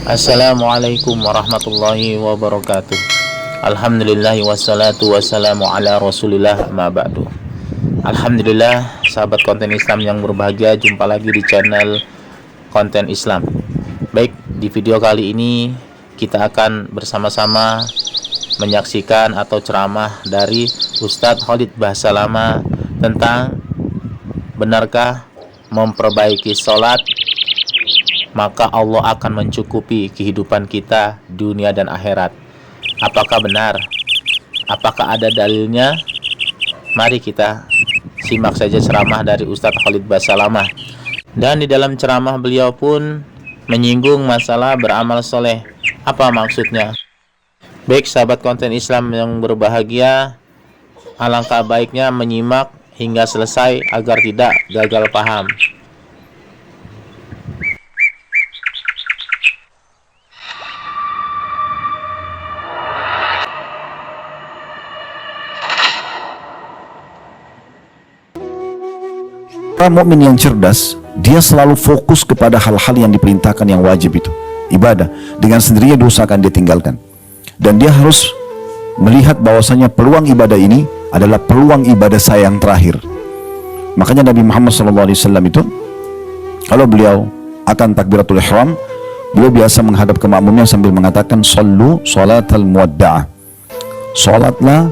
Assalamualaikum warahmatullahi wabarakatuh. Alhamdulillah wassalatu wassalamu ala rasulillah amma ba'du. Alhamdulillah, sahabat konten Islam yang berbahagia, jumpa lagi di channel konten Islam. Baik, di video kali ini kita akan bersama-sama menyaksikan atau ceramah dari Ustadz Khalid Basalamah tentang benarkah memperbaiki sholat maka Allah akan mencukupi kehidupan kita dunia dan akhirat. Apakah benar? Apakah ada dalilnya? Mari kita simak saja ceramah dari Ustadz Khalid Basalamah. Dan di dalam ceramah beliau pun menyinggung masalah beramal soleh. Apa maksudnya? Baik sahabat konten Islam yang berbahagia, alangkah baiknya menyimak hingga selesai agar tidak gagal paham. Orang mukmin yang cerdas, dia selalu fokus kepada hal-hal yang diperintahkan yang wajib itu, ibadah. Dengan sendirinya dosa akan dia tinggalkan. Dan dia harus melihat bahwasanya peluang ibadah ini adalah peluang ibadah saya yang terakhir. Makanya Nabi Muhammad SAW itu, kalau beliau akan takbiratul ihram, beliau biasa menghadap ke makmumnya sambil mengatakan, "Sallu salatal muwadda'ah." Salatlah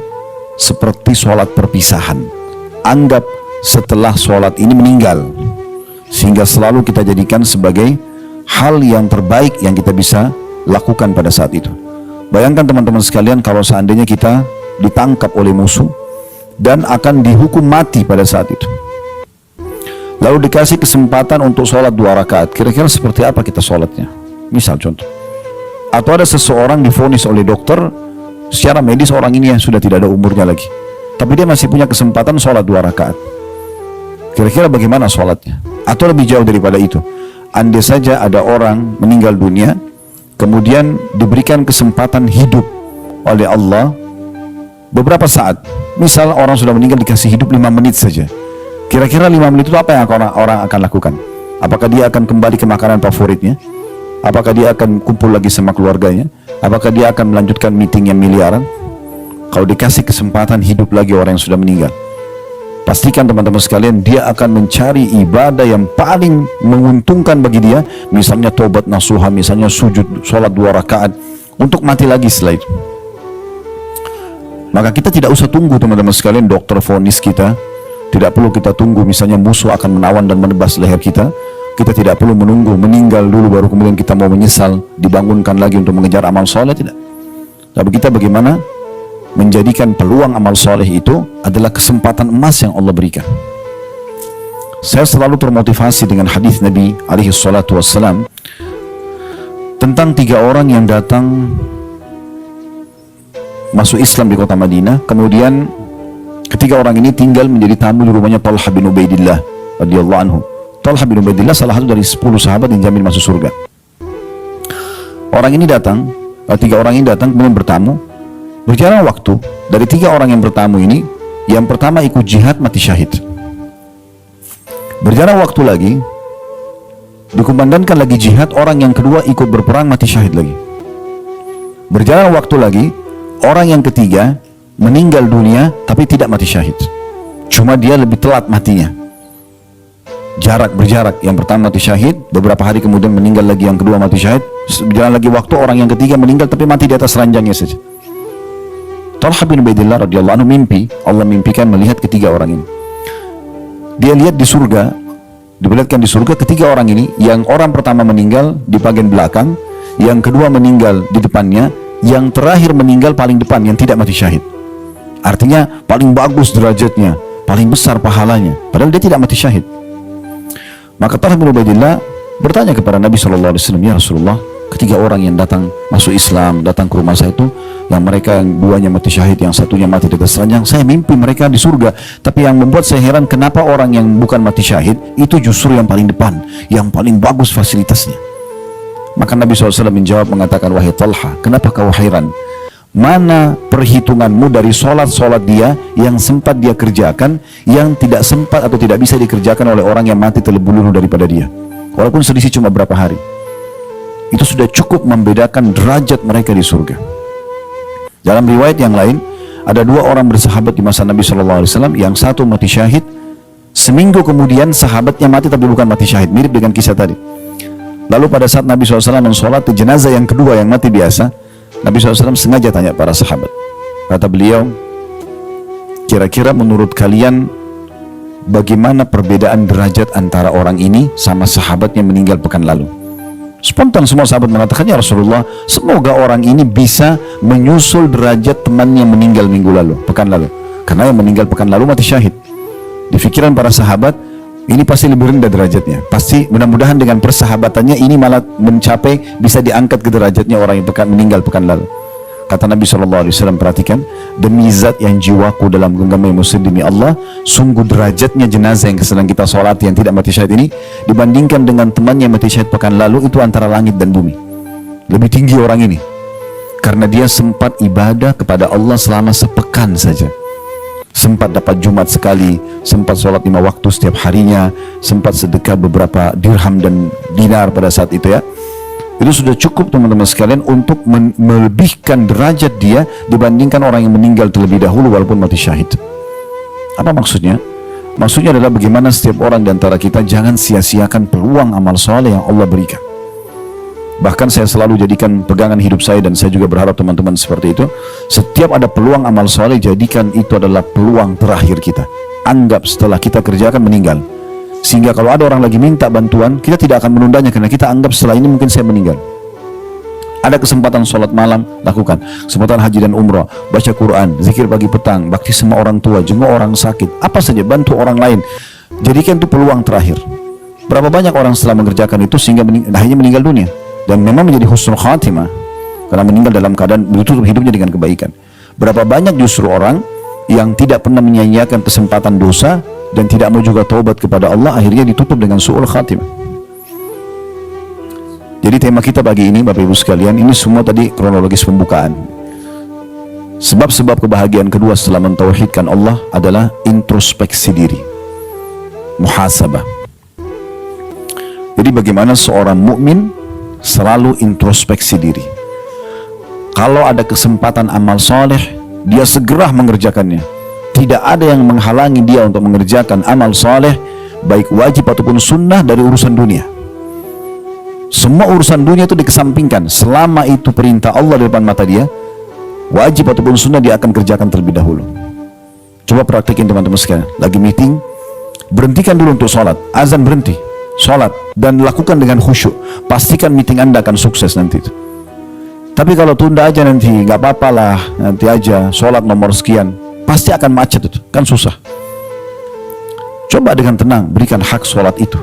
seperti salat perpisahan. Anggap setelah sholat ini meninggal, sehingga selalu kita jadikan sebagai hal yang terbaik yang kita bisa lakukan pada saat itu. Bayangkan teman-teman sekalian, kalau seandainya kita ditangkap oleh musuh dan akan dihukum mati pada saat itu, lalu dikasih kesempatan untuk sholat 2 rakaat, kira-kira seperti apa kita sholatnya? Misal contoh, atau ada seseorang divonis oleh dokter, secara medis orang ini yang sudah tidak ada umurnya lagi, tapi dia masih punya kesempatan sholat 2 rakaat. Kira-kira bagaimana sholatnya? Atau lebih jauh daripada itu, andai saja ada orang meninggal dunia, kemudian diberikan kesempatan hidup oleh Allah beberapa saat. Misal orang sudah meninggal dikasih hidup 5 menit saja. Kira-kira 5 menit itu apa yang orang akan lakukan? Apakah dia akan kembali ke makanan favoritnya? Apakah dia akan kumpul lagi sama keluarganya? Apakah dia akan melanjutkan meeting yang miliaran? Kalau dikasih kesempatan hidup lagi orang yang sudah meninggal, pastikan teman-teman sekalian, dia akan mencari ibadah yang paling menguntungkan bagi dia, misalnya tobat nasuha, misalnya sujud sholat 2 rakaat, untuk mati lagi setelah itu. Maka kita tidak usah tunggu teman-teman sekalian dokter vonis kita, tidak perlu kita tunggu misalnya musuh akan menawan dan menebas leher kita. Kita tidak perlu menunggu meninggal dulu baru kemudian kita mau menyesal, dibangunkan lagi untuk mengejar amal soleh, tidak. Tapi kita bagaimana menjadikan peluang amal soleh itu adalah kesempatan emas yang Allah berikan. Saya selalu termotivasi dengan hadis Nabi alaihi salatu wassalam tentang 3 orang yang datang masuk Islam di kota Madinah. Kemudian ketiga orang ini tinggal menjadi tamu di rumahnya Talha bin Ubaidillah radhiyallahu anhu. Talha bin Ubaidillah salah satu dari 10 sahabat yang jamin masuk surga. Orang ini datang, 3 orang ini datang kemudian bertamu. Berjalan waktu, dari 3 orang yang bertamu ini, yang pertama ikut jihad mati syahid. Berjalan waktu lagi, dikumandangkan lagi jihad, orang yang kedua ikut berperang mati syahid lagi. Berjalan waktu lagi, orang yang ketiga meninggal dunia tapi tidak mati syahid, cuma dia lebih telat matinya. Berjarak, yang pertama mati syahid, beberapa hari kemudian meninggal lagi yang kedua mati syahid. Berjalan lagi waktu, orang yang ketiga meninggal tapi mati di atas ranjangnya saja. Talha bin Ubaidillah radhiyallahu anhu mimpi, Allah mimpikan melihat ketiga orang ini. Dia lihat di surga, diperlihatkan di surga ketiga orang ini, yang orang pertama meninggal di bagian belakang, yang kedua meninggal di depannya, yang terakhir meninggal paling depan yang tidak mati syahid. Artinya paling bagus derajatnya, paling besar pahalanya, padahal dia tidak mati syahid. Maka Talha bin Ubaidillah bertanya kepada Nabi SAW, "Ya Rasulullah, ketiga orang yang datang masuk Islam, datang ke rumah saya itu, yang mereka yang duanya mati syahid, yang satunya mati di atas ranjang, saya mimpi mereka di surga. Tapi yang membuat saya heran, kenapa orang yang bukan mati syahid itu justru yang paling depan, yang paling bagus fasilitasnya?" Maka Nabi SAW menjawab mengatakan, "Wahai Talha, kenapa kau heran? Mana perhitunganmu dari sholat-sholat dia yang sempat dia kerjakan, yang tidak sempat atau tidak bisa dikerjakan oleh orang yang mati terlebih dahulu daripada dia, walaupun selisih cuma berapa hari. itu sudah cukup membedakan derajat mereka di surga. Dalam riwayat yang lain, ada dua orang bersahabat di masa Nabi SAW, yang satu mati syahid. Seminggu kemudian sahabatnya mati tapi bukan mati syahid, mirip dengan kisah tadi. Lalu pada saat Nabi SAW mensolati jenazah yang kedua yang mati biasa, Nabi SAW sengaja tanya para sahabat. Kata beliau, kira-kira menurut kalian bagaimana perbedaan derajat antara orang ini sama sahabat yang meninggal pekan lalu? Spontan semua sahabat mengatakan, ya Rasulullah, semoga orang ini bisa menyusul derajat temannya yang meninggal minggu lalu, pekan lalu. Karena yang meninggal pekan lalu mati syahid. Di pikiran para sahabat, ini pasti lebih rendah derajatnya. Pasti mudah-mudahan dengan persahabatannya ini malah mencapai bisa diangkat ke derajatnya orang yang meninggal pekan lalu. Kata Nabi SAW, perhatikan, demi zat yang jiwaku dalam genggaman muslim demi Allah, sungguh derajatnya jenazah yang sedang kita sholat yang tidak mati syahid ini dibandingkan dengan temannya yang mati syahid pekan lalu itu antara langit dan bumi. Lebih tinggi orang ini karena dia sempat ibadah kepada Allah selama sepekan saja. Sempat dapat Jumat sekali, sempat sholat 5 waktu setiap harinya, sempat sedekah beberapa dirham dan dinar pada saat itu ya. Itu sudah cukup teman-teman sekalian untuk melebihkan derajat dia dibandingkan orang yang meninggal terlebih dahulu walaupun mati syahid. Apa maksudnya? Maksudnya adalah bagaimana setiap orang di antara kita jangan sia-siakan peluang amal soleh yang Allah berikan. Bahkan saya selalu jadikan pegangan hidup saya, dan saya juga berharap teman-teman seperti itu. Setiap ada peluang amal soleh, jadikan itu adalah peluang terakhir kita. Anggap setelah kita kerjakan meninggal. Sehingga kalau ada orang lagi minta bantuan, kita tidak akan menundanya karena kita anggap setelah ini mungkin saya meninggal. Ada kesempatan sholat malam, lakukan. Kesempatan haji dan umrah, baca Quran, zikir pagi petang, bakti sama orang tua, jenguk orang sakit, apa saja, bantu orang lain. Jadikan itu peluang terakhir. Berapa banyak orang setelah mengerjakan itu sehingga akhirnya meninggal dunia, dan memang menjadi husnul khatimah karena meninggal dalam keadaan ditutup hidupnya dengan kebaikan. Berapa banyak justru orang yang tidak pernah menyia-nyiakan kesempatan dosa dan tidak mau juga taubat kepada Allah, akhirnya ditutup dengan su'ul khatimah. Jadi tema kita pagi ini Bapak Ibu sekalian, ini semua tadi kronologis pembukaan. Sebab-sebab kebahagiaan kedua setelah mentauhidkan Allah adalah introspeksi diri, muhasabah. Jadi bagaimana seorang mukmin selalu introspeksi diri. Kalau ada kesempatan amal soleh, dia segera mengerjakannya. Tidak ada yang menghalangi dia untuk mengerjakan amal soleh, baik wajib ataupun sunnah dari urusan dunia. Semua urusan dunia itu dikesampingkan. Selama itu perintah Allah di depan mata dia, wajib ataupun sunnah dia akan kerjakan terlebih dahulu. Coba praktekin teman-teman sekalian. Lagi meeting, berhentikan dulu untuk sholat. Azan berhenti, sholat, dan lakukan dengan khusyuk. Pastikan meeting Anda akan sukses nanti itu. Tapi kalau tunda aja nanti, nggak apa-apa lah, nanti aja sholat nomor sekian, pasti akan macet itu, kan susah. Coba dengan tenang berikan hak sholat itu.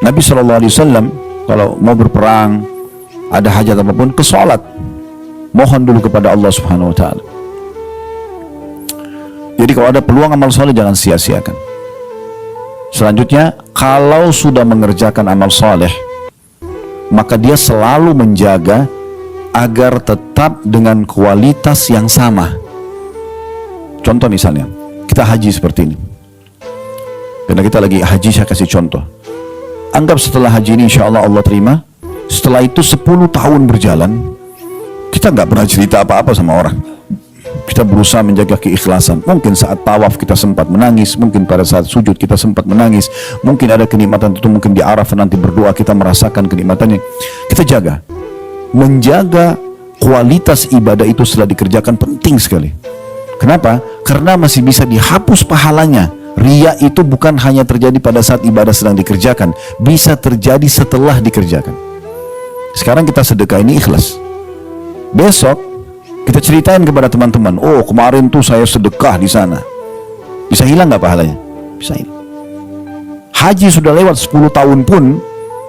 Nabi SAW kalau mau berperang, ada hajat apapun, ke sholat, mohon dulu kepada Allah Subhanahu Wa Taala. Jadi kalau ada peluang amal soleh jangan sia-siakan. Selanjutnya, kalau sudah mengerjakan amal soleh, maka dia selalu menjaga agar tetap dengan kualitas yang sama. Contoh misalnya, kita haji seperti ini. Karena kita lagi haji, saya kasih contoh. Anggap setelah haji ini insya Allah Allah terima. Setelah itu 10 tahun berjalan, kita nggak pernah cerita apa-apa sama orang. Kita berusaha menjaga keikhlasan. Mungkin saat tawaf kita sempat menangis, mungkin pada saat sujud kita sempat menangis, mungkin ada kenikmatan itu, mungkin di Arafah nanti berdoa kita merasakan kenikmatannya. Kita jaga. Menjaga kualitas ibadah itu setelah dikerjakan penting sekali. Kenapa? Karena masih bisa dihapus pahalanya. Riya itu bukan hanya terjadi pada saat ibadah sedang dikerjakan, bisa terjadi setelah dikerjakan. Sekarang kita sedekah ini ikhlas. Besok kita ceritain kepada teman-teman, oh kemarin tuh saya sedekah di sana. Bisa hilang nggak pahalanya? Bisa hilang. Haji sudah lewat 10 tahun pun,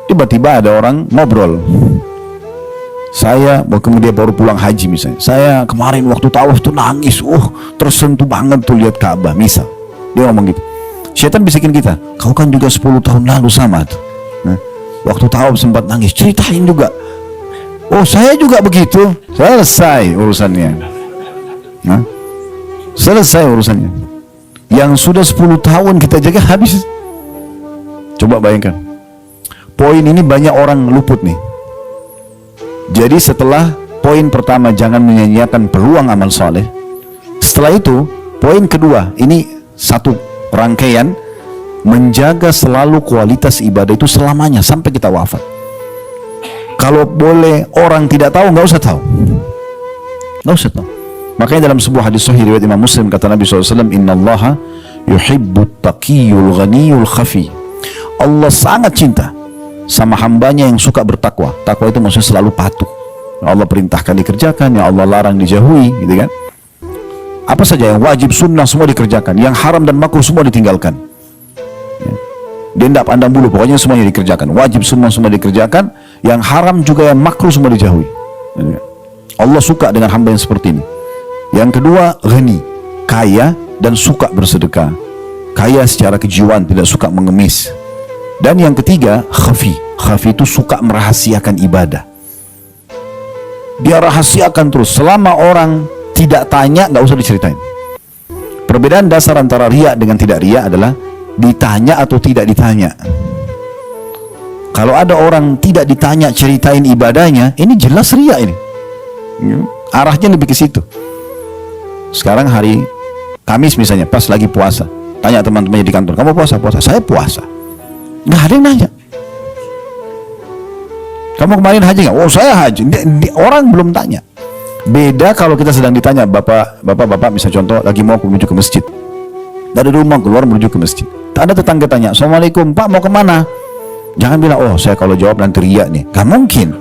tiba-tiba ada orang ngobrol. Saya, kemudian baru pulang haji misalnya, saya kemarin waktu tawaf tuh nangis, tersentuh banget tuh lihat Ka'bah, misal. Dia ngomong gitu. Syaitan bisikin kita, kau kan juga 10 tahun lalu sama tuh. Nah, waktu tawaf sempat nangis, ceritain juga. Oh saya juga begitu. Selesai urusannya. Nah, selesai urusannya. Yang sudah 10 tahun kita jaga habis. Coba bayangkan. Poin ini banyak orang luput nih. Jadi setelah poin pertama, jangan menyia-nyiakan peluang amal soleh. Setelah itu, poin kedua, ini satu rangkaian, menjaga selalu kualitas ibadah itu selamanya sampai kita wafat. Kalau boleh orang tidak tahu, nggak usah tahu, nggak usah tahu. Makanya dalam sebuah hadis sahih riwayat Imam Muslim, kata Nabi SAW, Inna Allaha yuhibbut taqiyul ghaniyul khafi. Allah sangat cinta sama hambanya yang suka bertakwa. Takwa itu maksudnya selalu patuh. Allah perintahkan dikerjakan, yang Allah larang dijauhi, gitu kan. Apa saja yang wajib, sunnah semua dikerjakan, yang haram dan makruh semua ditinggalkan. Dia tidak pandang bulu, pokoknya semuanya dikerjakan. Wajib sunnah semua dikerjakan, yang haram juga yang makruh semua dijauhi. Allah suka dengan hamba yang seperti ini. Yang kedua, ghani, kaya dan suka bersedekah. Kaya secara kejiwaan, tidak suka mengemis. Dan yang ketiga, khafi. Khafi itu suka merahasiakan ibadah. Dia rahasiakan terus. Selama orang tidak tanya, nggak usah diceritain. Perbedaan dasar antara riya dengan tidak riya adalah ditanya atau tidak ditanya. Kalau ada orang tidak ditanya, ceritain ibadahnya, ini jelas riya ini. Arahnya lebih ke situ. Sekarang hari Kamis misalnya, pas lagi puasa, tanya teman-temannya di kantor, kamu puasa? Puasa. Saya puasa. Nggak ada yang nanya. Kamu kemarin haji nggak? Oh, saya haji. Orang belum tanya. Beda kalau kita sedang ditanya, bapak misalnya contoh lagi mau menuju ke masjid, dari rumah keluar menuju ke masjid. Ada tetangga tanya, Assalamualaikum Pak, mau kemana? Jangan bilang, oh saya kalau jawab nanti riya nih. Gak mungkin.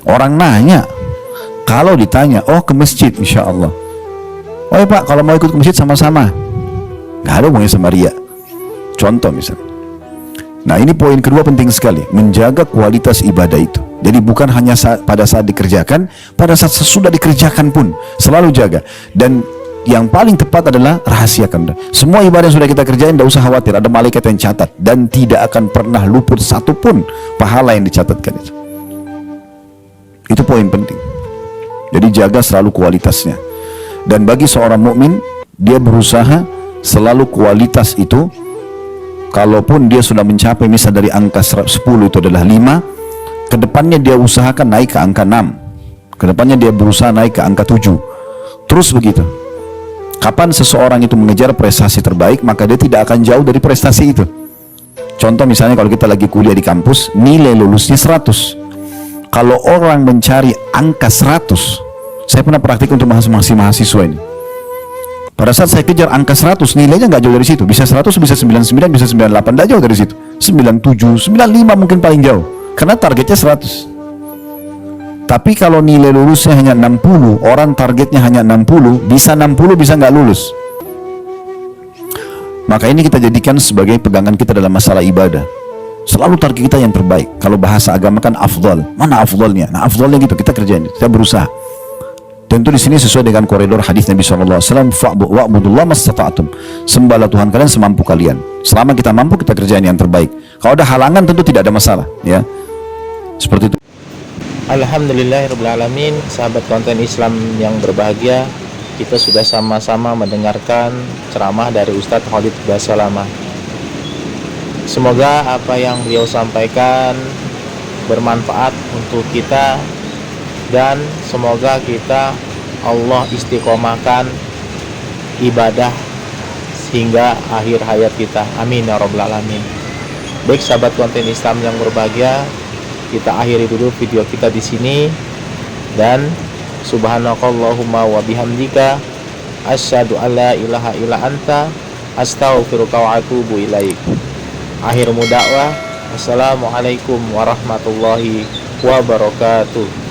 Orang nanya. Kalau ditanya, oh ke masjid insya Allah. Oh ya Pak, kalau mau ikut ke masjid sama-sama. Gak ada hubungannya sama riya. Contoh misalnya. Nah ini poin kedua penting sekali, menjaga kualitas ibadah itu. Jadi bukan hanya pada saat dikerjakan, pada saat sesudah dikerjakan pun selalu jaga. Dan yang paling tepat adalah rahasiakan. Semua ibadah yang sudah kita kerjain, tidak usah khawatir, ada malaikat yang catat dan tidak akan pernah luput satupun pahala yang dicatatkan itu. Itu poin penting. Jadi jaga selalu kualitasnya. Dan bagi seorang mukmin, dia berusaha selalu kualitas itu. Kalaupun dia sudah mencapai misal dari angka 10 itu adalah 5, kedepannya dia usahakan naik ke angka 6, kedepannya dia berusaha naik ke angka 7, terus begitu. Kapan seseorang itu mengejar prestasi terbaik, maka dia tidak akan jauh dari prestasi itu. Contoh misalnya kalau kita lagi kuliah di kampus, nilai lulusnya 100. Kalau orang mencari angka 100, saya pernah praktik untuk mahasiswa ini. Pada saat saya kejar angka 100, nilainya nggak jauh dari situ. Bisa 100, bisa 99, bisa 98, nggak jauh dari situ. 97, 95 mungkin paling jauh. Karena targetnya 100. Tapi kalau nilai lulusnya hanya 60, orang targetnya hanya 60, bisa 60, bisa nggak lulus. Maka ini kita jadikan sebagai pegangan kita dalam masalah ibadah. Selalu target kita yang terbaik. Kalau bahasa agama kan afdal. Mana afdalnya? Nah afdalnya gitu, kita kerjain, kita berusaha. Tentu di sini sesuai dengan koridor hadis Nabi SAW, wa'budullah mastata'tum. Sembahlah Tuhan kalian semampu kalian. Selama kita mampu, kita kerjain yang terbaik. Kalau ada halangan tentu tidak ada masalah, ya. Seperti itu. Alhamdulillahirrahmanirrahim. Sahabat konten Islam yang berbahagia, kita sudah sama-sama mendengarkan ceramah dari Ustadz Khalid Basalamah. Semoga apa yang beliau sampaikan bermanfaat untuk kita, dan semoga kita Allah istiqomahkan ibadah hingga akhir hayat kita. Amin ya rabbal alamin. Baik sahabat konten Islam yang berbahagia, kita akhiri dulu video kita di sini, dan subhanakallahumma wa bihamdika asyhadu alla ilaha illa anta astaghfiruka wa atubu ilaik. Akhir dakwah, assalamualaikum warahmatullahi wabarakatuh.